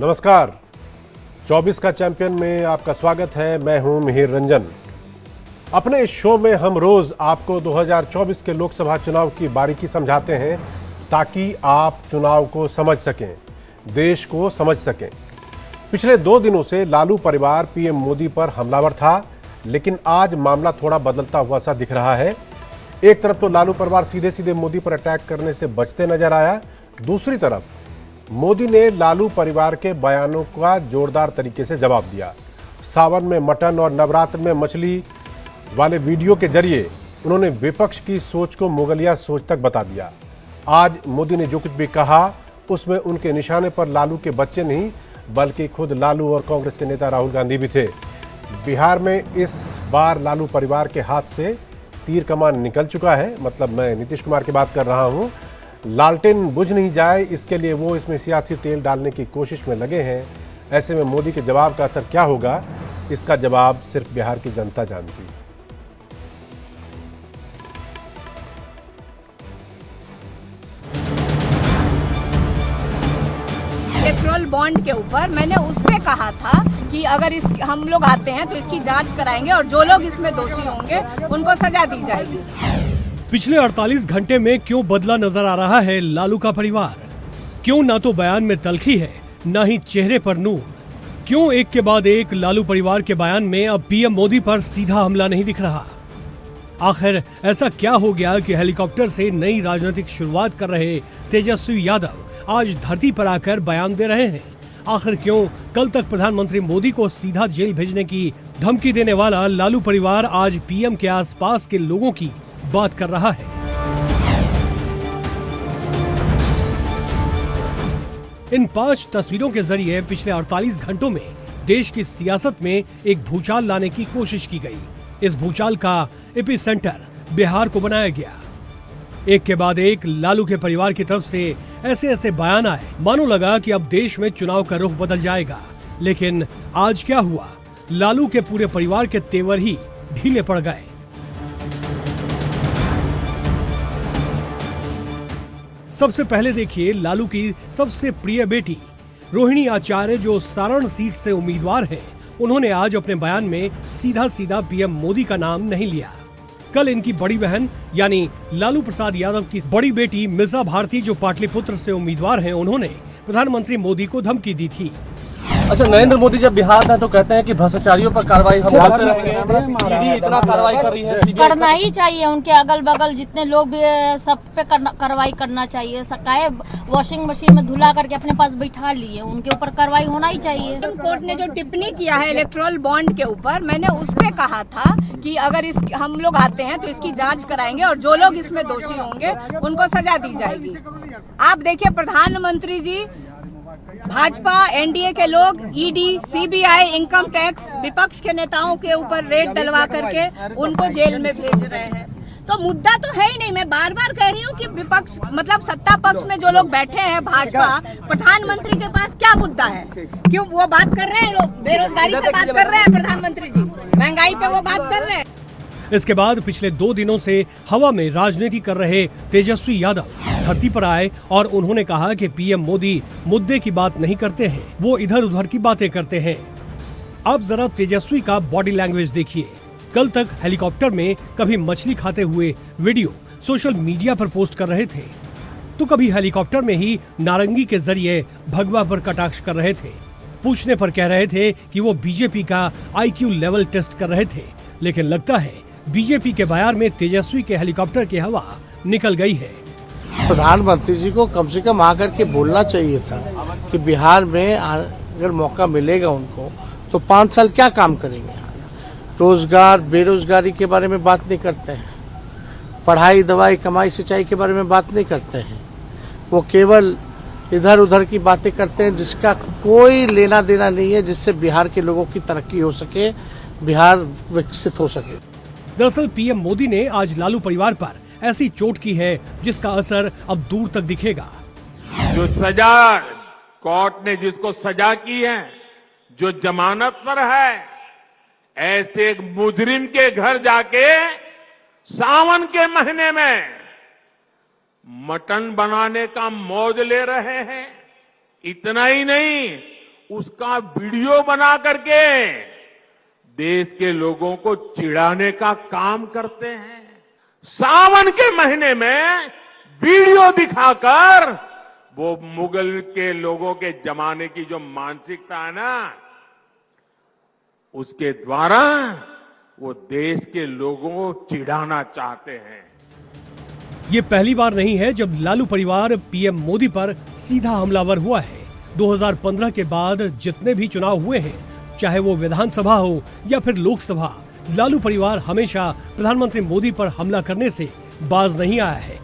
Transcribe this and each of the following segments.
नमस्कार, 24 का चैंपियन में आपका स्वागत है। मैं हूं मिहिर रंजन। अपने इस शो में हम रोज आपको 2024 के लोकसभा चुनाव की बारीकी समझाते हैं ताकि आप चुनाव को समझ सकें, देश को समझ सकें। पिछले 2 दिनों से लालू परिवार पीएम मोदी पर हमलावर था, लेकिन आज मामला थोड़ा बदलता हुआ सा दिख रहा है। एक तरफ तो लालू परिवार सीधे सीधे मोदी पर अटैक करने से बचते नजर आया, दूसरी तरफ मोदी ने लालू परिवार के बयानों का जोरदार तरीके से जवाब दिया। सावन में मटन और नवरात्र में मछली वाले वीडियो के जरिए उन्होंने विपक्ष की सोच को मुगलिया सोच तक बता दिया। आज मोदी ने जो कुछ भी कहा उसमें उनके निशाने पर लालू के बच्चे नहीं बल्कि खुद लालू और कांग्रेस के नेता राहुल गांधी भी थे। बिहार में इस बार लालू परिवार के हाथ से तीर कमान निकल चुका है, मतलब मैं नीतीश कुमार की बात कर रहा हूं। लालटेन बुझ नहीं जाए इसके लिए वो इसमें सियासी तेल डालने की कोशिश में लगे हैं। ऐसे में मोदी के जवाब का असर क्या होगा, इसका जवाब सिर्फ बिहार की जनता जानती है। पेट्रोल बॉन्ड के ऊपर मैंने उस पे कहा था कि अगर हम लोग आते हैं तो इसकी जांच कराएंगे और जो लोग इसमें दोषी होंगे उनको सजा दी जाएगी। पिछले 48 घंटे में क्यों बदला नजर आ रहा है लालू का परिवार? क्यों ना तो बयान में तल्खी है, ना ही चेहरे पर नूर? क्यों एक के बाद एक लालू परिवार के बयान में अब पीएम मोदी पर सीधा हमला नहीं दिख रहा? आखिर ऐसा क्या हो गया कि हेलीकॉप्टर से नई राजनीतिक शुरुआत कर रहे तेजस्वी यादव आज धरती पर आकर बयान दे रहे हैं? आखिर क्यों कल तक प्रधानमंत्री मोदी को सीधा जेल भेजने की धमकी देने वाला लालू परिवार आज पीएम के आसपास के लोगों की बात कर रहा है? इन 5 तस्वीरों के जरिए पिछले 48 घंटों में देश की सियासत में एक भूचाल लाने की कोशिश की गई। इस भूचाल का एपिसेंटर बिहार को बनाया गया। एक के बाद एक लालू के परिवार की तरफ से ऐसे ऐसे बयान आए, मानो लगा कि अब देश में चुनाव का रुख बदल जाएगा। लेकिन आज क्या हुआ? लालू के पूरे परिवार के तेवर ही ढीले पड़ गए। सबसे पहले देखिए लालू की सबसे प्रिय बेटी रोहिणी आचार्य, जो सारण सीट से उम्मीदवार हैं। उन्होंने आज अपने बयान में सीधा सीधा पीएम मोदी का नाम नहीं लिया। कल इनकी बड़ी बहन यानी लालू प्रसाद यादव की बड़ी बेटी मिर्जा भारती, जो पाटलिपुत्र से उम्मीदवार हैं, उन्होंने प्रधानमंत्री मोदी को धमकी दी थी। अच्छा, नरेंद्र मोदी जब बिहार में तो कहते हैं कि भ्रष्टाचारियों पर कार्रवाई हम करते रहेंगे। ईडी इतना कार्रवाई कर रही है, करना ही चाहिए। उनके अगल बगल जितने लोग भी सब पे कार्रवाई करना चाहिए। सकाए वॉशिंग मशीन में धुला करके अपने पास बैठा लिए, उनके ऊपर कार्रवाई होना ही चाहिए। कोर्ट ने जो टिप्पणी किया है इलेक्ट्रोल बॉन्ड के ऊपर, मैंने उस पे कहा था कि अगर हम लोग आते हैं तो इसकी जांच कराएंगे और जो लोग इसमें दोषी होंगे उनको सजा दी जाएगी। आप देखिए, प्रधानमंत्री जी, भाजपा एनडीए के लोग ईडी, सीबीआई, इनकम टैक्स, विपक्ष के नेताओं के ऊपर रेड डलवा करके उनको जेल में भेज रहे हैं। तो मुद्दा तो है ही नहीं। मैं बार बार कह रही हूँ कि विपक्ष मतलब सत्ता पक्ष में जो लोग बैठे हैं, भाजपा, प्रधानमंत्री के पास क्या मुद्दा है? क्यों वो बात कर रहे हैं? बेरोजगारी पे बात कर रहे हैं प्रधानमंत्री जी, महंगाई पे वो बात कर रहे हैं। इसके बाद पिछले 2 दिनों से हवा में राजनीति कर रहे तेजस्वी यादव धरती पर आए और उन्होंने कहा कि पीएम मोदी मुद्दे की बात नहीं करते हैं, वो इधर उधर की बातें करते हैं। अब जरा तेजस्वी का बॉडी लैंग्वेज देखिए। कल तक हेलीकॉप्टर में कभी मछली खाते हुए वीडियो सोशल मीडिया पर पोस्ट कर रहे थे, तो कभी हेलीकॉप्टर में ही नारंगी के जरिए भगवा पर कटाक्ष कर रहे थे। पूछने पर कह रहे थे कि वो बीजेपी का IQ लेवल टेस्ट कर रहे थे। लेकिन लगता है बीजेपी के बयान में तेजस्वी के हेलीकॉप्टर की हवा निकल गई है। प्रधानमंत्री जी को कम से कम आकर के बोलना चाहिए था कि बिहार में अगर मौका मिलेगा उनको तो 5 साल क्या काम करेंगे। रोजगार, बेरोजगारी के बारे में बात नहीं करते हैं, पढ़ाई, दवाई, कमाई, सिंचाई के बारे में बात नहीं करते हैं। वो केवल इधर उधर की बातें करते हैं जिसका कोई लेना देना नहीं है, जिससे बिहार के लोगों की तरक्की हो सके, बिहार विकसित हो सके। दरअसल पीएम मोदी ने आज लालू परिवार पर ऐसी चोट की है जिसका असर अब दूर तक दिखेगा। जो सजा कोर्ट ने जिसको सजा की है, जो जमानत पर है, ऐसे एक मुजरिम के घर जाके सावन के महीने में मटन बनाने का मौज ले रहे हैं। इतना ही नहीं, उसका वीडियो बना करके देश के लोगों को चिढ़ाने का काम करते हैं। सावन के महीने में वीडियो दिखाकर वो मुगल के लोगों के जमाने की जो मानसिकता है ना, उसके द्वारा वो देश के लोगों को चिढ़ाना चाहते हैं। ये पहली बार नहीं है जब लालू परिवार पीएम मोदी पर सीधा हमलावर हुआ है। 2015 के बाद जितने भी चुनाव हुए हैं, चाहे वो विधानसभा हो या फिर लोकसभा, लालू परिवार हमेशा प्रधानमंत्री मोदी पर हमला करने से बाज नहीं आया है।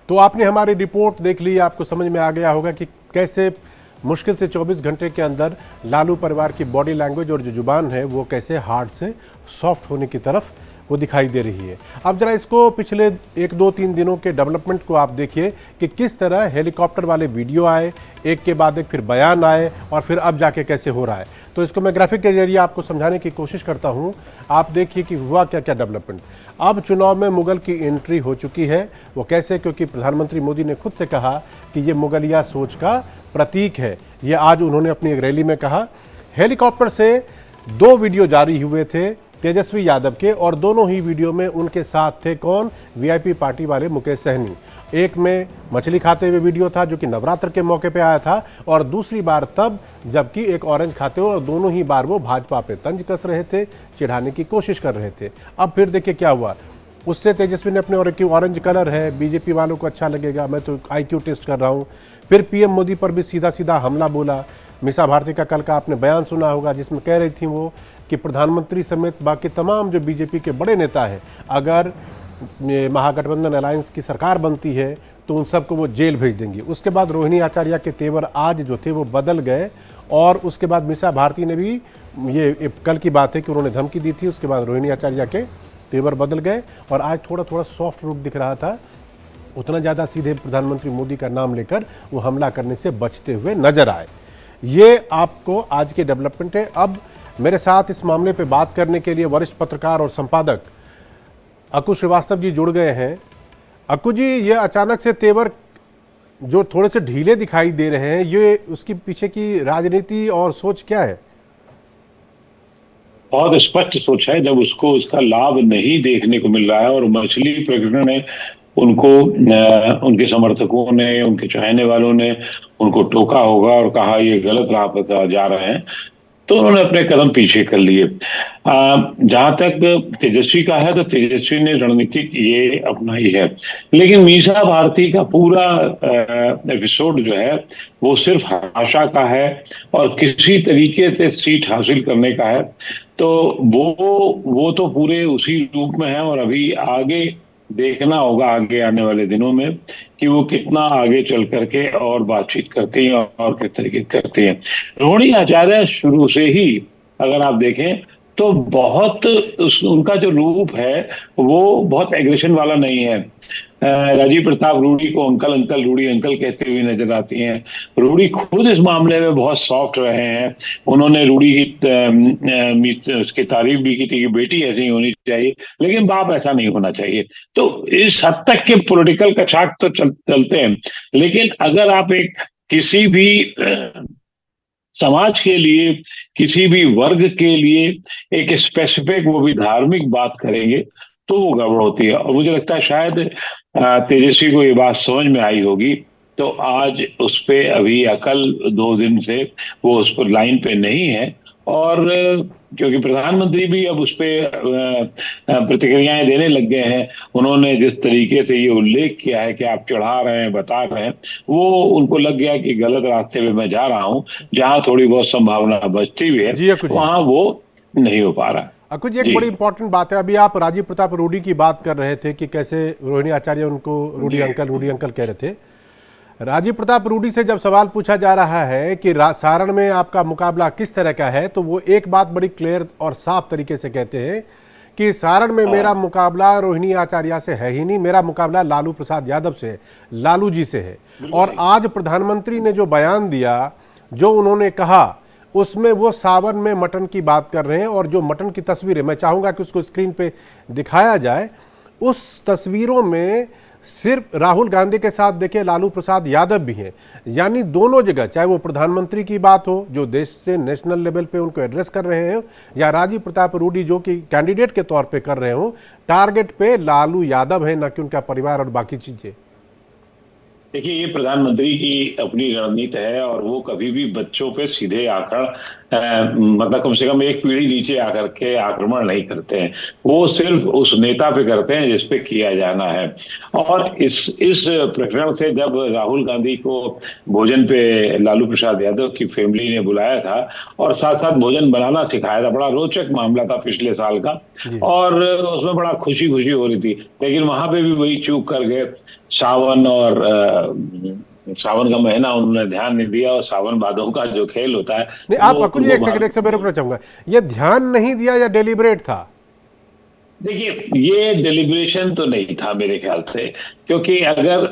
तो आपने हमारी रिपोर्ट देख ली, आपको समझ में आ गया होगा कि कैसे मुश्किल से 24 घंटे के अंदर लालू परिवार की बॉडी लैंग्वेज और जो जुबान है वो कैसे हार्ड से सॉफ्ट होने की तरफ वो दिखाई दे रही है। अब जरा इसको पिछले 1-2-3 दिनों के डेवलपमेंट को आप देखिए कि किस तरह हेलीकॉप्टर वाले वीडियो आए, एक के बाद एक फिर बयान आए और फिर अब जाके कैसे हो रहा है। तो इसको मैं ग्राफिक के जरिए आपको समझाने की कोशिश करता हूँ। आप देखिए कि हुआ क्या क्या डेवलपमेंट। अब चुनाव में मुगल की एंट्री हो चुकी है। वो कैसे? क्योंकि प्रधानमंत्री मोदी ने खुद से कहा कि ये मुगलिया सोच का प्रतीक है। ये आज उन्होंने अपनी एक रैली में कहा। हेलीकॉप्टर से 2 वीडियो जारी हुए थे तेजस्वी यादव के, और दोनों ही वीडियो में उनके साथ थे कौन? वीआईपी पार्टी वाले मुकेश सहनी। एक में मछली खाते हुए वीडियो था जो कि नवरात्र के मौके पे आया था, और दूसरी बार तब जबकि एक ऑरेंज खाते हुए, और दोनों ही बार वो भाजपा पे तंज कस रहे थे, चिढ़ाने की कोशिश कर रहे थे। अब फिर देखिए क्या हुआ। उससे तेजस्वी ने अपने ऑरेंज कलर है, बीजेपी वालों को अच्छा लगेगा, मैं तो IQ टेस्ट कर रहा हूँ। फिर पीएम मोदी पर भी सीधा सीधा हमला बोला। मीसा भारती का कल का आपने बयान सुना होगा जिसमें कह रही थी वो कि प्रधानमंत्री समेत बाकी तमाम जो बीजेपी के बड़े नेता हैं, अगर महागठबंधन अलायंस की सरकार बनती है तो उन सबको वो जेल भेज देंगी। उसके बाद रोहिणी आचार्य के तेवर आज जो थे वो बदल गए, और उसके बाद मीसा भारती ने भी, ये कल की बात है कि उन्होंने धमकी दी थी, उसके बाद रोहिणी आचार्य के तेवर बदल गए और आज थोड़ा थोड़ा सॉफ्ट रूप दिख रहा था। उतना ज़्यादा सीधे प्रधानमंत्री मोदी का नाम लेकर वो हमला करने से बचते हुए नजर आए। ये आपको आज के डेवलपमेंट है। अब मेरे साथ इस मामले पे बात करने के लिए वरिष्ठ पत्रकार और संपादक अक्कू श्रीवास्तव जी जुड़ गए हैं। अक्कू जी, ये अचानक से तेवर जो थोड़े से ढीले दिखाई दे रहे हैं, ये उसकी पीछे की राजनीति और सोच क्या है? बहुत स्पष्ट सोच है। जब उसको उसका लाभ नहीं देखने को मिल रहा है और मछली प्रकरण ने उनको, उनके समर्थकों ने, उनके चाहने वालों ने उनको टोका होगा और कहा ये गलत राह पर जा रहे हैं, तो उन्होंने अपने कदम पीछे कर लिए। जहां तक तेजस्वी का है तो तेजस्वी ने रणनीतिक ये अपनाई है, लेकिन मीसा भारती का पूरा एपिसोड जो है वो सिर्फ आशा का है और किसी तरीके से सीट हासिल करने का है। तो वो तो पूरे उसी रूप में है, और अभी आगे देखना होगा आगे आने वाले दिनों में कि वो कितना आगे चल करके और बातचीत करते हैं और किस तरीके करते हैं। रोहिणी आचार्य शुरू से ही अगर आप देखें तो बहुत उनका जो रूप है वो बहुत एग्रेशन वाला नहीं है। राजीव प्रताप रूडी को अंकल अंकल रूडी अंकल कहते हुए नजर आती हैं। रूडी खुद इस मामले में बहुत सॉफ्ट रहे हैं। उन्होंने रूडी की उसकी तारीफ भी की थी कि बेटी ऐसी ही होनी चाहिए, लेकिन बाप ऐसा नहीं होना चाहिए। तो इस हद तक के पॉलिटिकल कचाक तो चलते हैं, लेकिन अगर आप एक किसी भी समाज के लिए, किसी भी वर्ग के लिए एक स्पेसिफिक, वो भी धार्मिक बात करेंगे तो वो गड़बड़ होती है। और मुझे लगता है शायद तेजस्वी को ये बात समझ में आई होगी, तो आज उस पे अभी कल 2 दिन से वो उस पर लाइन पे नहीं है। और क्योंकि प्रधानमंत्री भी अब उस पे प्रतिक्रियाएं देने लग गए हैं। उन्होंने जिस तरीके से ये उल्लेख किया है कि आप चढ़ा रहे हैं, बता रहे हैं, वो उनको लग गया कि गलत रास्ते पे मैं जा रहा हूं। जहां थोड़ी बहुत संभावना बचती भी है वहां वो नहीं हो पा रहा। अक्कू जी, एक बड़ी इंपॉर्टेंट बात है। अभी आप राजीव प्रताप रूडी की बात कर रहे थे कि कैसे रोहिणी आचार्य उनको रूडी अंकल कह रहे थे। राजीव प्रताप रूडी से जब सवाल पूछा जा रहा है कि सारण में आपका मुकाबला किस तरह का है, तो वो एक बात बड़ी क्लियर और साफ तरीके से कहते हैं कि सारण में मेरा मुकाबला रोहिणी आचार्य से है ही नहीं, मेरा मुकाबला लालू प्रसाद यादव से है, लालू जी से है। और आज प्रधानमंत्री ने जो बयान दिया, जो उन्होंने कहा, उसमें वो सावन में मटन की बात कर रहे हैं। और जो मटन की तस्वीरें, मैं चाहूँगा कि उसको स्क्रीन पे दिखाया जाए, उस तस्वीरों में सिर्फ राहुल गांधी के साथ देखिए लालू प्रसाद यादव भी हैं, यानी दोनों जगह, चाहे वो प्रधानमंत्री की बात हो जो देश से नेशनल लेवल पे उनको एड्रेस कर रहे हैं, या राजीव प्रताप रूडी जो कि कैंडिडेट के तौर पे कर रहे हो, टारगेट पे लालू यादव है, ना कि उनका परिवार और बाकी चीजें। देखिए, ये प्रधानमंत्री की अपनी रणनीति है और वो कभी भी बच्चों पे सीधे मतलब कम से कम एक पीढ़ी नीचे आकर के आक्रमण नहीं करते हैं। वो सिर्फ उस नेता पे करते हैं जिस पे किया जाना है। और इस प्रकरण से जब राहुल गांधी को भोजन पे लालू प्रसाद यादव की फैमिली ने बुलाया था और साथ साथ भोजन बनाना सिखाया था, बड़ा रोचक मामला था पिछले साल का, और उसमें बड़ा खुशी हो रही थी। लेकिन वहां पे भी वही चूक कर गए। सावन का महीना उन्होंने ध्यान नहीं दिया, और सावन भादों का जो खेल होता है। नहीं, आप अकुल जी एक सेकंड मैं रुकना चाहूंगा, ये ध्यान नहीं दिया या डेलिब्रेट था? देखिए, ये डेलिब्रेशन तो नहीं था मेरे ख्याल से, क्योंकि अगर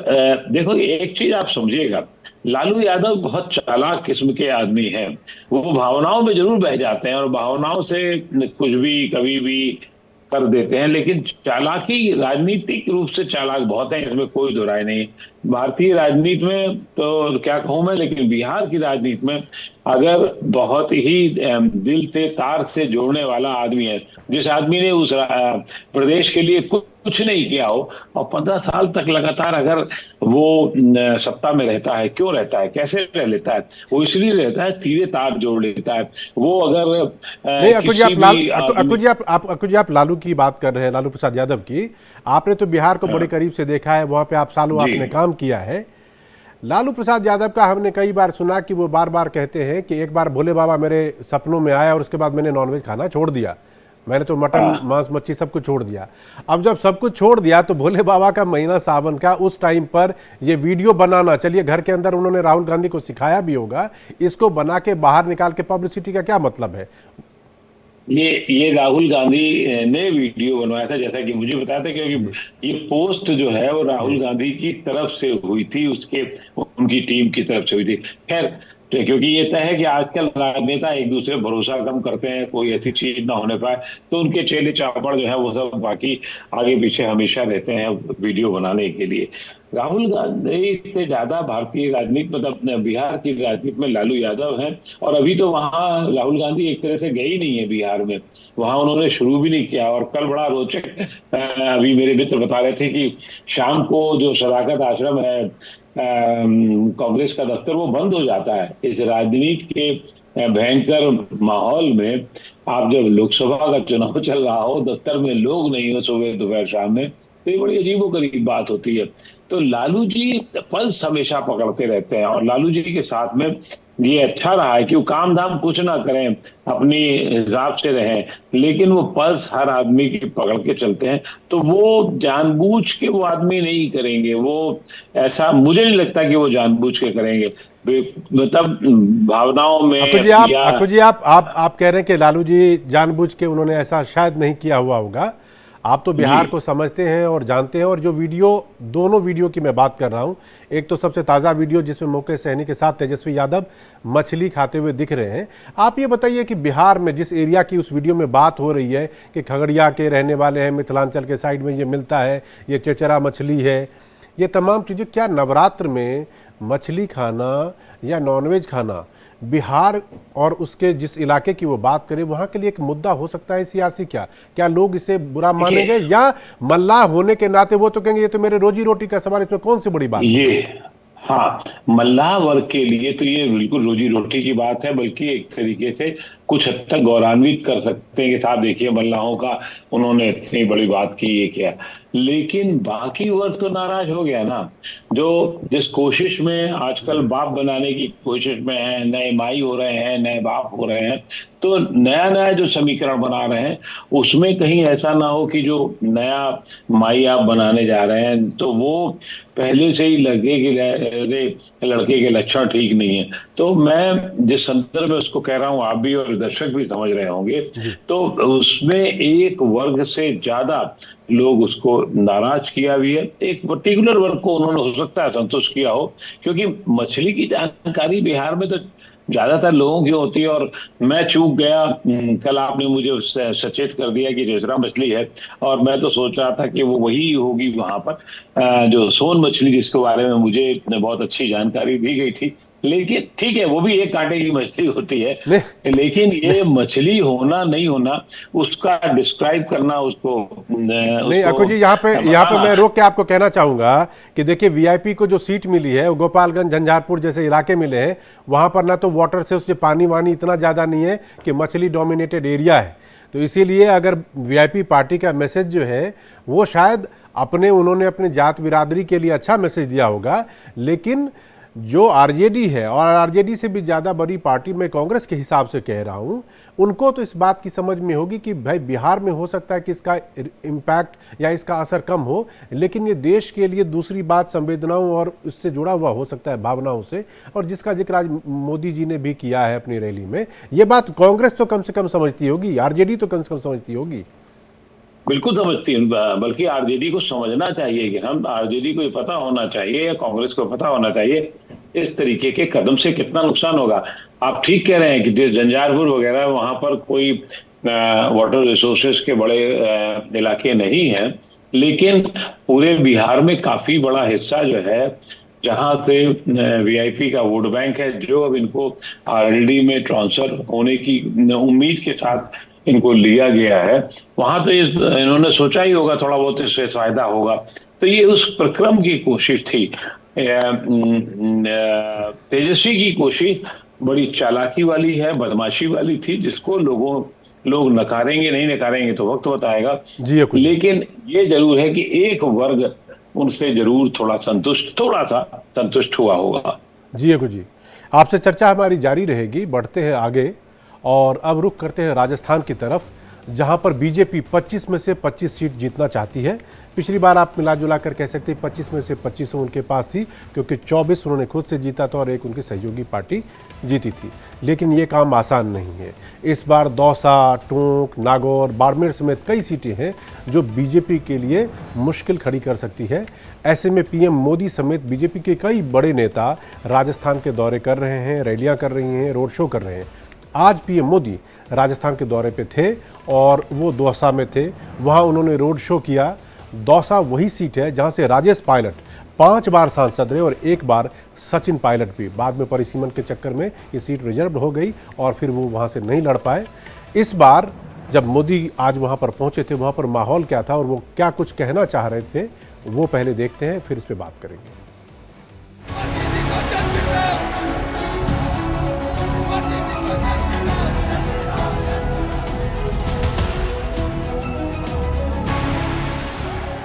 देखो एक चीज आप समझिएगा, लालू यादव बहुत चालाक किस्म के आदमी हैं। वो भावनाओं में जरूर बह जाते हैं और भावनाओं से कुछ भी कभी भी कर देते हैं, लेकिन चालाकी राजनीतिक रूप से चालाक बहुत है, इसमें कोई दो राय नहीं। भारतीय राजनीति में तो क्या कहूं मैं, लेकिन बिहार की राजनीति में अगर बहुत ही दिल से तार से जोड़ने वाला आदमी है, जिस आदमी ने उस प्रदेश के लिए कुछ नहीं किया हो और 15 साल तक लगातार अगर वो सत्ता में रहता है, क्यों रहता है, कैसे रह लेता है? वो इसलिए रहता है, सीधे तार जोड़ लेता है। वो अगर नहीं, अकुल जी आप लालू की बात कर रहे हैं, लालू प्रसाद यादव की। आपने तो बिहार को बड़े करीब से देखा है, वहां पे आप सालों आपने काम किया है। लालू प्रसाद यादव का हमने कई बार सुना कि वो बार बार कहते हैं कि एक बार भोले बाबा मेरे सपनों में आया और उसके बाद मैंने नॉनवेज खाना छोड़ दिया, मैंने तो मटन मांस मच्छी सब कुछ छोड़ दिया। अब जब सब कुछ छोड़ दिया तो भोले बाबा का महीना सावन का, उस टाइम पर ये वीडियो बनाना, चलिए घर के अंदर उन्होंने राहुल गांधी को सिखाया भी होगा, इसको बना के बाहर निकाल के पब्लिसिटी का क्या मतलब है? ये राहुल गांधी ने वीडियो बनवाया था, जैसा कि मुझे बताया था, क्योंकि ये पोस्ट जो है वो राहुल गांधी की तरफ से हुई थी, उनकी टीम की तरफ से हुई थी। खैर, क्योंकि ये तय है कि आजकल राजनेता एक दूसरे भरोसा कम करते हैं, कोई ऐसी चीज ना होने पाए, तो उनके चेले चापड़ जो है वो सब बाकी आगे पीछे हमेशा रहते हैं वीडियो बनाने के लिए। राहुल गांधी से ज्यादा भारतीय राजनीति, मतलब बिहार की राजनीति में लालू यादव हैं। और अभी तो वहां राहुल गांधी एक तरह से गए ही नहीं है बिहार में, वहां उन्होंने शुरू भी नहीं किया। और कल बड़ा रोचक, अभी मेरे मित्र बता रहे थे कि शाम को जो सदाकत आश्रम है कांग्रेस का दफ्तर, वो बंद हो जाता है। इस राजनीति के भयंकर माहौल में आप जब लोकसभा का चुनाव चल रहा हो, दफ्तर में लोग नहीं हो सुबह दोपहर शाम में, तो ये बड़ी अजीबोगरीब बात होती है। तो लालू जी पल्स हमेशा पकड़ते रहते हैं, और लालू जी के साथ में ये अच्छा रहा है कि वो काम धाम कुछ ना करें, अपनी हिसाब से रहें, लेकिन वो पल्स हर आदमी की पकड़ के चलते हैं। तो वो जानबूझ के वो आदमी नहीं करेंगे, वो ऐसा मुझे नहीं लगता कि वो जानबूझ के करेंगे, मतलब भावनाओं में। अकुल जी आप कह रहे हैं कि लालू जी जानबूझ के उन्होंने ऐसा शायद नहीं किया हुआ होगा। आप तो बिहार को समझते हैं और जानते हैं, और जो वीडियो, दोनों वीडियो की मैं बात कर रहा हूं, एक तो सबसे ताज़ा वीडियो जिसमें मुकेश सहनी के साथ तेजस्वी यादव मछली खाते हुए दिख रहे हैं। आप ये बताइए कि बिहार में जिस एरिया की उस वीडियो में बात हो रही है कि खगड़िया के रहने वाले हैं, मिथिलांचल के साइड में ये मिलता है, ये चेचरा मछली है, ये तमाम चीज़ें, क्या नवरात्र में मछली खाना या नॉनवेज खाना बिहार और उसके जिस इलाके की वो बात करें वहां के लिए एक मुद्दा हो सकता है सियासी? क्या लोग इसे बुरा मानेंगे, या मल्लाह होने के नाते वो तो कहेंगे ये तो मेरे रोजी रोटी का सवाल, इसमें कौन सी बड़ी बात? ये हाँ, मल्लाह वर्ग के लिए तो ये बिल्कुल रोजी रोटी की बात है, बल्कि एक तरीके से कुछ हद तक गौरवान्वित कर सकते हैं कि साहब देखिए मल्लाहों का उन्होंने इतनी बड़ी बात की, ये क्या। लेकिन बाकी वर्ग तो नाराज हो गया ना, जो जिस कोशिश में आजकल बाप बनाने की कोशिश में है, नए माई हो रहे हैं, नए बाप हो रहे हैं, तो नया नया जो समीकरण बना रहे हैं उसमें कहीं ऐसा ना हो कि जो नया माई आप बनाने जा रहे हैं तो वो पहले से ही लड़के के लक्षण ठीक नहीं है। तो मैं जिस संदर्भ में उसको कह रहा हूँ, आप भी और दर्शक भी समझ रहे होंगे, तो उसमें एक वर्ग से ज्यादा लोग उसको नाराज किया भी है। एक पर्टिकुलर वर्ग को उन्होंने हो सकता है संतुष्ट किया हो, क्योंकि मछली की जानकारी बिहार में तो ज्यादातर लोगों की होती है। और मैं चूक गया, कल आपने मुझे सचेत कर दिया कि रेजरा मछली है, और मैं तो सोच रहा था कि वो वही होगी वहां पर, जो सोन मछली, जिसके बारे में मुझे बहुत अच्छी जानकारी दी गई थी। लेकिन ठीक है, वो भी एक कांटे की मछली होती है, लेकिन ये मछली होना नहीं होना, उसका डिस्क्राइब करना, उसको नहीं अकु जी, यहाँ पे मैं रोक के आपको कहना चाहूंगा कि देखिए वीआईपी को जो सीट मिली है, गोपालगंज, झंझारपुर जैसे इलाके मिले हैं, वहां पर ना तो वाटर से उससे पानी वानी इतना ज्यादा नहीं है कि मछली डोमिनेटेड एरिया है। तो इसीलिए अगर वीआईपी पार्टी का मैसेज जो है वो शायद उन्होंने अपनी जात बिरादरी के लिए अच्छा मैसेज दिया होगा, लेकिन जो आरजेडी है, और आरजेडी से भी ज़्यादा बड़ी पार्टी मैं कांग्रेस के हिसाब से कह रहा हूँ, उनको तो इस बात की समझ में होगी कि भाई बिहार में हो सकता है कि इसका इम्पैक्ट या इसका असर कम हो, लेकिन ये देश के लिए दूसरी बात संवेदनाओं और इससे जुड़ा हुआ हो सकता है, भावनाओं से, और जिसका जिक्र आज मोदी जी ने भी किया है अपनी रैली में। ये बात कांग्रेस तो कम से कम समझती होगी, आरजेडी तो कम से कम समझती होगी। बिल्कुल समझती है, बल्कि आरजेडी को समझना चाहिए कि हम, आरजेडी को ये पता होना चाहिए या कांग्रेस को पता होना चाहिए इस तरीके के कदम से कितना नुकसान होगा। आप ठीक कह रहे हैं कि झंझारपुर वगैरह वहां पर कोई वाटर रिसोर्सेज के बड़े इलाके नहीं हैं, लेकिन पूरे बिहार में काफी बड़ा हिस्सा जो है जहां पे वीआईपी का वोट बैंक है, जो अब इनको आरएलडी में ट्रांसफर होने की उम्मीद के साथ इनको लिया गया है, वहां तो इन्होंने सोचा ही होगा थोड़ा बहुत इससे फायदा होगा। तो ये उस प्रक्रम की कोशिश थी। तेजस्वी की कोशिश बड़ी चालाकी वाली है, बदमाशी वाली थी, जिसको लोग नकारेंगे नहीं नकारेंगे तो वक्त बताएगा। लेकिन ये जरूर है कि एक वर्ग उनसे जरूर थोड़ा सा संतुष्ट हुआ होगा। जी अकु जी, आपसे चर्चा हमारी जारी रहेगी, बढ़ते हैं आगे और अब रुख करते हैं राजस्थान की तरफ, जहां पर बीजेपी 25 में से 25 सीट जीतना चाहती है। पिछली बार आप मिला जुला कर कह सकते हैं 25 में से 25 उनके पास थी, क्योंकि 24 उन्होंने खुद से जीता था और एक उनकी सहयोगी पार्टी जीती थी। लेकिन ये काम आसान नहीं है। इस बार दौसा, टोंक, नागौर, बाड़मेर समेत कई सीटें हैं जो बीजेपी के लिए मुश्किल खड़ी कर सकती है। ऐसे में पीएम मोदी समेत बीजेपी के कई बड़े नेता राजस्थान के दौरे कर रहे हैं, रैलियाँ कर रही हैं, रोड शो कर रहे हैं। आज पीएम मोदी राजस्थान के दौरे पे थे और वो दौसा में थे, वहाँ उन्होंने रोड शो किया। दौसा वही सीट है जहाँ से राजेश पायलट 5 बार सांसद रहे और 1 बार सचिन पायलट भी। बाद में परिसीमन के चक्कर में ये सीट रिजर्व हो गई और फिर वो वहाँ से नहीं लड़ पाए। इस बार जब मोदी आज वहाँ पर पहुँचे थे, वहाँ पर माहौल क्या था और वो क्या कुछ कहना चाह रहे थे, वो पहले देखते हैं, फिर इस पर बात करेंगे।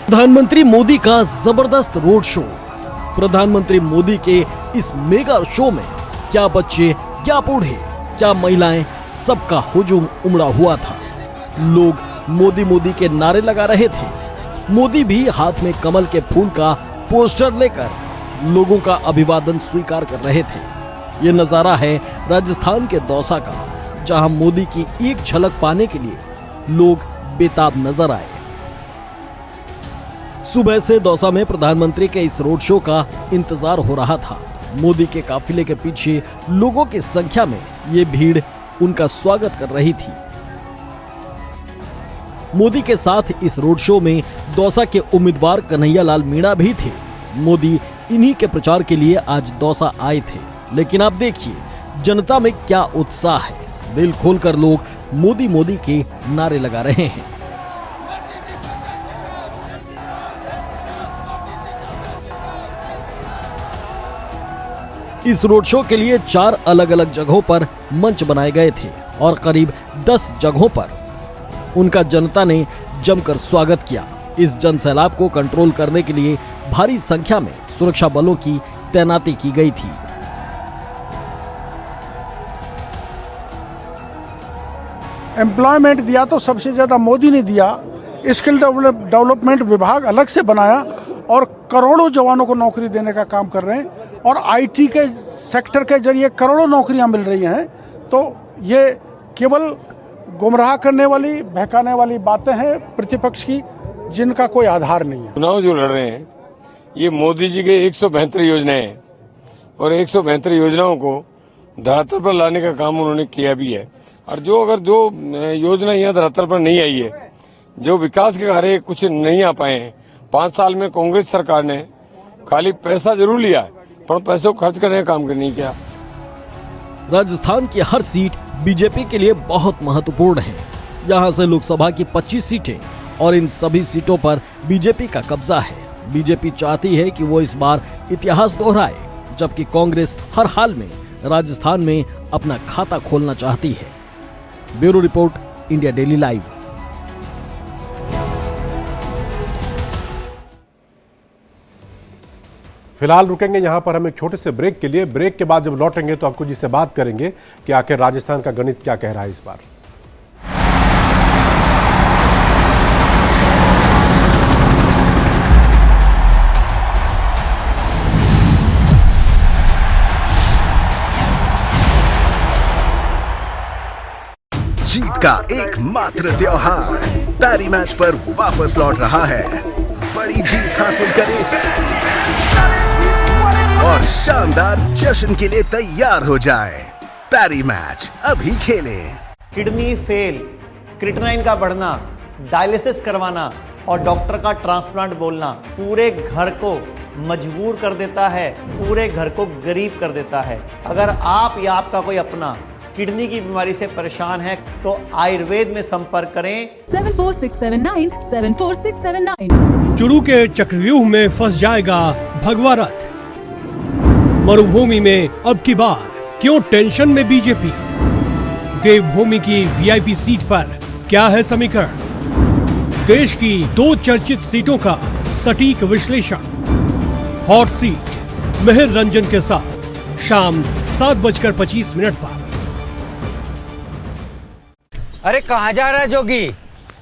प्रधानमंत्री मोदी का जबरदस्त रोड शो। प्रधानमंत्री मोदी के इस मेगा शो में क्या बच्चे, क्या बूढ़े, क्या महिलाएं, सबका हुजूम उमड़ा हुआ था। लोग मोदी मोदी के नारे लगा रहे थे। मोदी भी हाथ में कमल के फूल का पोस्टर लेकर लोगों का अभिवादन स्वीकार कर रहे थे। ये नजारा है राजस्थान के दौसा का, जहां मोदी की एक झलक पाने के लिए लोग बेताब नजर आए। सुबह से दौसा में प्रधानमंत्री के इस रोड शो का इंतजार हो रहा था। मोदी के काफिले के पीछे लोगों की संख्या में ये भीड़ उनका स्वागत कर रही थी। मोदी के साथ इस रोड शो में दौसा के उम्मीदवार कन्हैया लाल मीणा भी थे। मोदी इन्हीं के प्रचार के लिए आज दौसा आए थे। लेकिन आप देखिए जनता में क्या उत्साह है। दिल खोलकर लोग मोदी मोदी के नारे लगा रहे हैं। इस रोड शो के लिए 4 अलग अलग जगहों पर मंच बनाए गए थे और करीब 10 जगहों पर उनका जनता ने जमकर स्वागत किया। इस जनसैलाब को कंट्रोल करने के लिए भारी संख्या में सुरक्षा बलों की तैनाती की गई थी। एम्प्लॉयमेंट दिया तो सबसे ज्यादा मोदी ने दिया। स्किल डेवलपमेंट विभाग अलग से बनाया और करोड़ों जवानों को नौकरी देने का काम कर रहे हैं और आईटी के सेक्टर के जरिए करोड़ों नौकरियां मिल रही हैं। तो ये केवल गुमराह करने वाली, बहकाने वाली बातें हैं प्रतिपक्ष की, जिनका कोई आधार नहीं है। चुनाव जो लड़ रहे हैं ये मोदी जी के 172 योजनाएं हैं और 172 योजनाओं को धरातल पर लाने का काम उन्होंने किया भी है। और जो योजना यहाँ धरातल पर नहीं आई है, जो विकास के कार्य कुछ नहीं आ पाए हैं, 5 साल में कांग्रेस सरकार ने खाली पैसा जरूर लिया है पर पैसों को खर्च करने का काम नहीं किया। राजस्थान की हर सीट बीजेपी के लिए बहुत महत्वपूर्ण है। यहाँ से लोकसभा की 25 सीटें और इन सभी सीटों पर बीजेपी का कब्जा है। बीजेपी चाहती है कि वो इस बार इतिहास दोहराए, जबकि कांग्रेस हर हाल में राजस्थान में अपना खाता खोलना चाहती है। Bureau report, India daily live. फिलहाल रुकेंगे यहाँ पर हम एक छोटे से ब्रेक के लिए। ब्रेक के बाद जब लौटेंगे तो आपको जिससे बात करेंगे कि आखिर राजस्थान का गणित क्या कह रहा है इस बार। जीत का एकमात्र त्योहार पैरी मैच पर वापस लौट रहा है। बड़ी जीत हासिल करें और शानदार जश्न के लिए तैयार हो जाएं। पैरी मैच अभी खेलें। किडनी फेल, क्रिएटिनिन का बढ़ना, डायलिसिस करवाना और डॉक्टर का ट्रांसप्लांट बोलना पूरे घर को मजबूर कर देता है, पूरे घर को गरीब कर देता है। अगर आप या आपका कोई अपना किडनी की बीमारी से परेशान है तो आयुर्वेद में संपर्क करें 74679 74679। चुरू के चक्रव्यूह में फंस जाएगा भगवा रथ। मरुभूमि में अब की बार क्यों टेंशन में बीजेपी? देवभूमि की वीआईपी सीट पर क्या है समीकरण? देश की 2 चर्चित सीटों का सटीक विश्लेषण। हॉट सीट मिहिर रंजन के साथ शाम 7:25 पर। अरे कहाँ जा रहा है जोगी?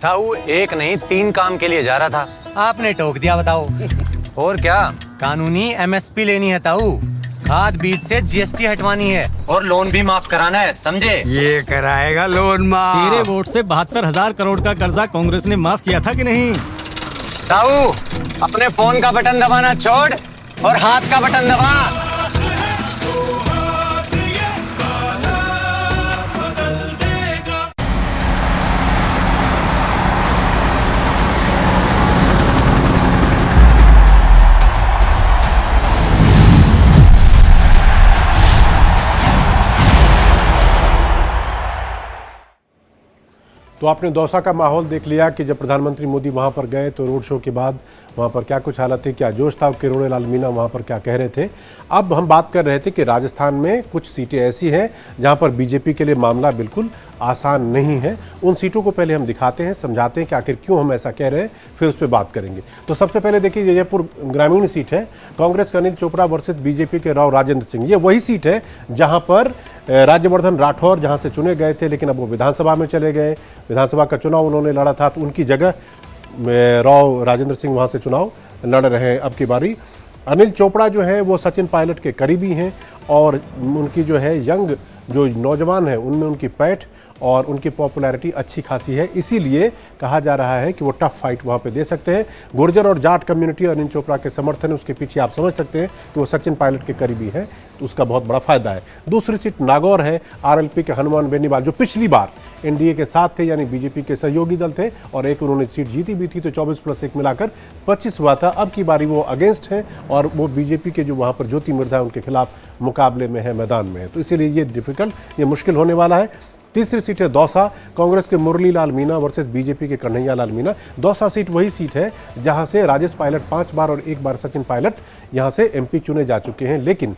ताऊ 1 नहीं 3 काम के लिए जा रहा था। आपने टोक दिया, बताओ। और क्या? कानूनी एमएसपी लेनी है ताऊ, खाद बीज से जीएसटी हटवानी है और लोन भी माफ कराना है, समझे? ये कराएगा लोन माफ। तेरे वोट से 72,000 करोड़ का कर्जा कांग्रेस ने माफ किया था कि नहीं? ताऊ अपने फोन का बटन दबाना छोड़ और हाथ का बटन दबा। तो आपने दौसा का माहौल देख लिया कि जब प्रधानमंत्री मोदी वहां पर गए तो रोड शो के बाद वहां पर क्या कुछ हालत थी, क्या जोश था, किरोड़ीलाल मीणा वहां पर क्या कह रहे थे। अब हम बात कर रहे थे कि राजस्थान में कुछ सीटें ऐसी हैं जहां पर बीजेपी के लिए मामला बिल्कुल आसान नहीं है। उन सीटों को पहले हम दिखाते हैं, समझाते हैं कि आखिर क्यों हम ऐसा कह रहे हैं, फिर उस पर बात करेंगे। तो सबसे पहले देखिए, जयपुर ग्रामीण सीट है, कांग्रेस का अनिल चोपड़ा वर्सेस बीजेपी के राव राजेंद्र सिंह। ये वही सीट है जहां पर राज्यवर्धन राठौर जहां से चुने गए थे, लेकिन अब वो विधानसभा में चले गए। विधानसभा का चुनाव उन्होंने लड़ा था, तो उनकी जगह राव राजेंद्र सिंह वहां से चुनाव लड़ रहे हैं अब की बारी। अनिल चोपड़ा जो है वो सचिन पायलट के करीबी हैं और उनकी जो है यंग जो नौजवान है उनमें उनकी पैठ और उनकी पॉपुलैरिटी अच्छी खासी है, इसीलिए कहा जा रहा है कि वो टफ फाइट वहाँ पे दे सकते हैं। गुर्जर और जाट कम्युनिटी अनिल चोपड़ा के समर्थन है, उसके पीछे आप समझ सकते हैं कि वो सचिन पायलट के करीबी है, तो उसका बहुत बड़ा फायदा है। दूसरी सीट नागौर है, आरएलपी के हनुमान बेनीवाल जो पिछली बार एनडीए के साथ थे, यानी बीजेपी के सहयोगी दल थे, और एक उन्होंने सीट जीती भी थी, तो 24+1 मिलाकर 25 हुआ था। अब की बारी वो अगेंस्ट है और वो बीजेपी के जो वहाँ पर ज्योति मिर्धा है उनके खिलाफ मुकाबले में है, मैदान में है, तो इसीलिए ये मुश्किल होने वाला है। तीसरी सीट है दौसा, कांग्रेस के मुरली लाल मीणा वर्सेस बीजेपी के कन्हैया लाल मीणा। दौसा सीट वही सीट है जहां से राजेश पायलट 5 बार और 1 बार सचिन पायलट यहां से एमपी चुने जा चुके हैं, लेकिन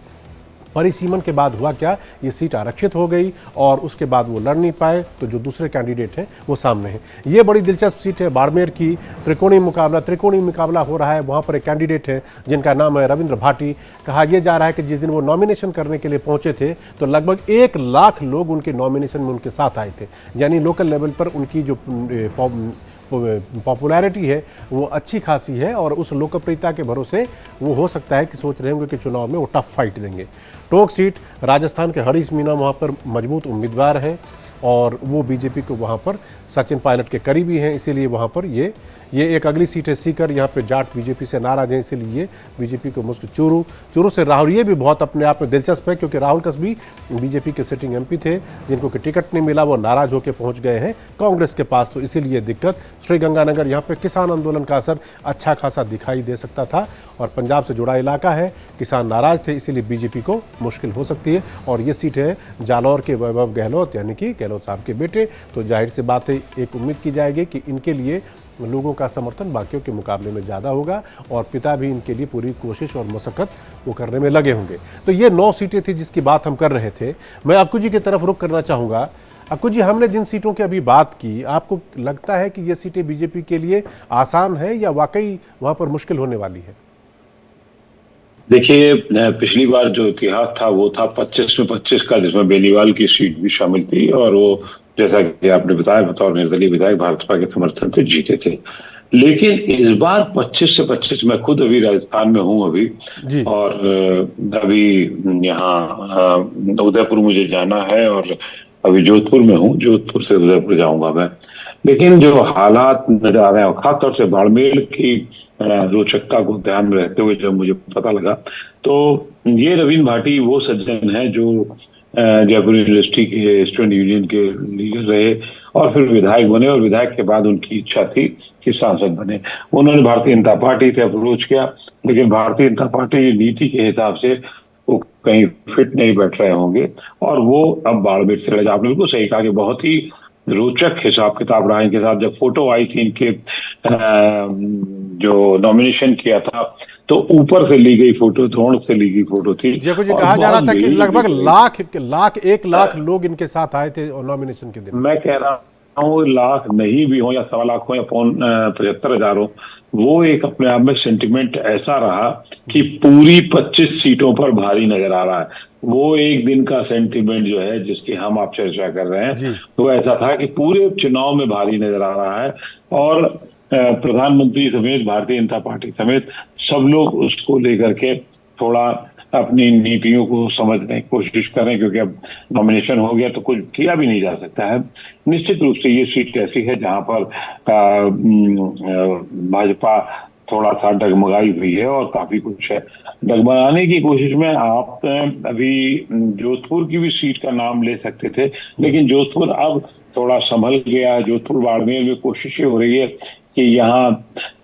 परिसीमन के बाद हुआ क्या, ये सीट आरक्षित हो गई और उसके बाद वो लड़ नहीं पाए, तो जो दूसरे कैंडिडेट हैं वो सामने हैं। ये बड़ी दिलचस्प सीट है बाड़मेर की, त्रिकोणीय मुकाबला हो रहा है। वहाँ पर एक कैंडिडेट है जिनका नाम है रविंद्र भाटी। कहा यह जा रहा है कि जिस दिन वो नॉमिनेशन करने के लिए पहुँचे थे तो लगभग 1 लाख लोग उनके नॉमिनेशन में उनके साथ आए थे, यानी लोकल लेवल पर उनकी जो पॉपुलैरिटी है वो अच्छी खासी है और उस लोकप्रियता के भरोसे वो हो सकता है कि सोच रहे होंगे कि चुनाव में वो टफ फाइट देंगे। टोंक सीट राजस्थान के हरीश मीणा वहाँ पर मजबूत उम्मीदवार है और वो बीजेपी को वहाँ पर सचिन पायलट के करीबी हैं, इसीलिए वहाँ पर ये ये एक अगली सीट है सीकर, यहाँ पे जाट बीजेपी से नाराज हैं, इसीलिए बीजेपी को मुश्किल। चूरू से राहुल, ये भी बहुत अपने आप में दिलचस्प है क्योंकि राहुल कसबी बीजेपी के सिटिंग एमपी थे, जिनको कि टिकट नहीं मिला, वो नाराज होकर पहुंच गए हैं कांग्रेस के पास, तो इसीलिए दिक्कत। श्रीगंगानगर, यहाँ पे किसान आंदोलन का असर अच्छा खासा दिखाई दे सकता था और पंजाब से जुड़ा इलाका है, किसान नाराज थे, इसीलिए बीजेपी को मुश्किल हो सकती है। और ये सीट है जालौर के वैभव गहलोत, यानी कि गहलोत साहब के बेटे, तो जाहिर सी बात है एक उम्मीद की जाएगी कि इनके लिए लोगों का समर्थन बाकियों के मुकाबले में ज़्यादा होगा और पिता भी इनके लिए पूरी कोशिश और मशक्क़त वो करने में लगे होंगे। तो ये 9 सीटें थी जिसकी बात हम कर रहे थे। मैं अक्कू जी की तरफ रुख करना चाहूँगा। अक्कू जी, हमने जिन सीटों की अभी बात की, आपको लगता है कि ये सीटें बीजेपी के लिए आसान है या वाकई वहाँ पर मुश्किल होने वाली है? देखिए, पिछली बार जो इतिहास था वो था 25 में 25 का, जिसमें बेनीवाल की सीट भी शामिल थी और वो जैसा कि आपने बताया बतौर निर्दलीय विधायक भाजपा के समर्थन से जीते थे। लेकिन इस बार 25 से 25, मैं खुद अभी राजस्थान में हूँ अभी जी। और अभी यहाँ उदयपुर मुझे जाना है और अभी जोधपुर में हूँ, जोधपुर से उदयपुर जाऊंगा मैं। लेकिन जो हालात नजर आ रहे हैं, खासतौर से बाड़मेर की रोचकता को ध्यान में रहते हुए जब मुझे पता लगा, तो ये रवीन भाटी वो सज्जन है जो जयपुर यूनिवर्सिटी के स्टूडेंट यूनियन के लीडर रहे और फिर विधायक बने और विधायक के बाद उनकी इच्छा थी कि सांसद बने। उन्होंने भारतीय जनता पार्टी से अप्रोच किया, लेकिन भारतीय जनता पार्टी नीति के हिसाब से वो कहीं फिट नहीं बैठ रहे होंगे और वो अब बाड़मेर से लड़े। आपने बिल्कुल सही कहा कि बहुत ही रोचक हिसाब किताब रहा इनके साथ। जब फोटो आई थी इनके जो नॉमिनेशन किया था, तो ऊपर से ली गई फोटो, ड्रोन से ली गई फोटो थी। कुछ कहा जा रहा था कि लगभग एक लाख लोग इनके साथ आए थे नॉमिनेशन के दिन। मैं कह रहा हूँ लाख नहीं भी हो या 1.25 लाख हो या 75,000 हो, वो एक अपने आप में सेंटिमेंट ऐसा रहा कि पूरी 25 सीटों पर भारी नजर आ रहा है। वो एक दिन का सेंटिमेंट जो है जिसकी हम आप चर्चा कर रहे हैं, तो ऐसा था कि पूरे चुनाव में भारी नजर आ रहा है और प्रधानमंत्री समेत भारतीय जनता पार्टी समेत सब लोग उसको लेकर के थोड़ा अपनी नीतियों को समझने की कोशिश करें, क्योंकि अब नॉमिनेशन हो गया तो कुछ किया भी नहीं जा सकता है। निश्चित रूप से ये सीट ऐसी है जहां पर भाजपा थोड़ा सा डगमगाई हुई है और काफी कुछ है। डगमगाने की कोशिश में आप अभी जोधपुर की भी सीट का नाम ले सकते थे, लेकिन जोधपुर अब थोड़ा संभल गया। जोधपुर बाड़मेर में कोशिशें हो रही है कि यहाँ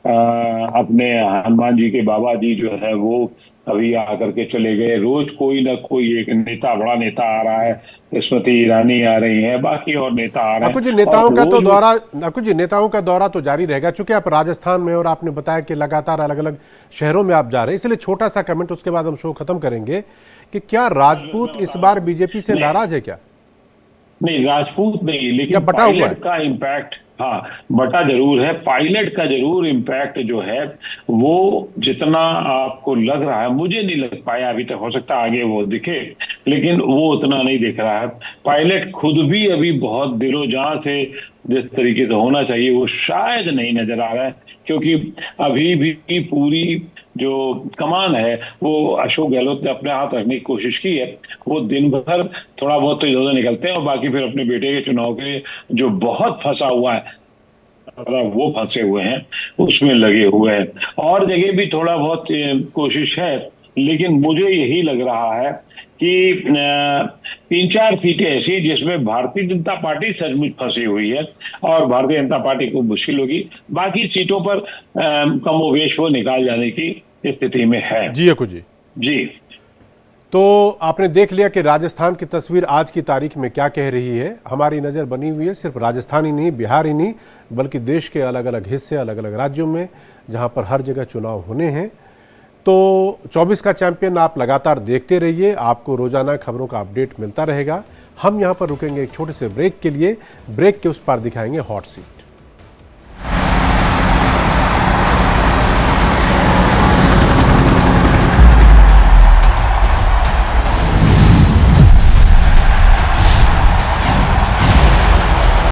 अपने हनुमान जी के बाबा जी जो है वो अभी आकर के चले गए। रोज कोई ना कोई एक नेता, बड़ा नेता आ रहा है, स्मृति ईरानी आ रही है, बाकी और नेता आ रहे हैं। कुछ नेताओं का दौरा तो जारी रहेगा, चूंकि आप राजस्थान में और आपने बताया कि लगातार अलग अलग शहरों में आप जा रहे हैं, इसलिए छोटा सा कमेंट, उसके बाद हम शो खत्म करेंगे कि क्या राजपूत इस बार बीजेपी से नाराज है क्या? नहीं, राजपूत नहीं, लेकिन बटा हुआ है का इम्पैक्ट, हाँ बटा जरूर है। पायलट का जरूर इम्पैक्ट जो है वो जितना आपको लग रहा है, मुझे नहीं लग पाया अभी तक, हो सकता है आगे वो दिखे, लेकिन वो उतना नहीं दिख रहा है। पायलट खुद भी अभी बहुत दिलो जान से जिस तरीके से होना चाहिए वो शायद नहीं नजर आ रहा है, क्योंकि अभी भी पूरी जो कमान है वो अशोक गहलोत ने अपने हाथ रखने की कोशिश की है। वो दिन भर थोड़ा बहुत तो इधर निकलते हैं और बाकी फिर अपने बेटे के चुनाव के लिए जो बहुत फंसा हुआ है वो फंसे हुए हैं, उसमें लगे हुए हैं। और जगह भी थोड़ा बहुत कोशिश है, लेकिन मुझे यही लग रहा है कि 3-4 सीटें ऐसी जिसमें भारतीय जनता पार्टी सचमुच फंसी हुई है और भारतीय जनता पार्टी को मुश्किल होगी। बाकी सीटों पर कमोवेश वो निकाल जाने की स्थिति में है। जी अक्कू जी। जी, तो आपने देख लिया कि राजस्थान की तस्वीर आज की तारीख में क्या कह रही है। हमारी नज़र बनी हुई है सिर्फ राजस्थान ही नहीं, बिहार ही नहीं, बल्कि देश के अलग अलग हिस्से, अलग अलग राज्यों में, जहां पर हर जगह चुनाव होने हैं। तो 24 का चैंपियन आप लगातार देखते रहिए, आपको रोजाना खबरों का अपडेट मिलता रहेगा। हम यहाँ पर रुकेंगे एक छोटे से ब्रेक के लिए, ब्रेक के उस पार दिखाएंगे हॉट सीट।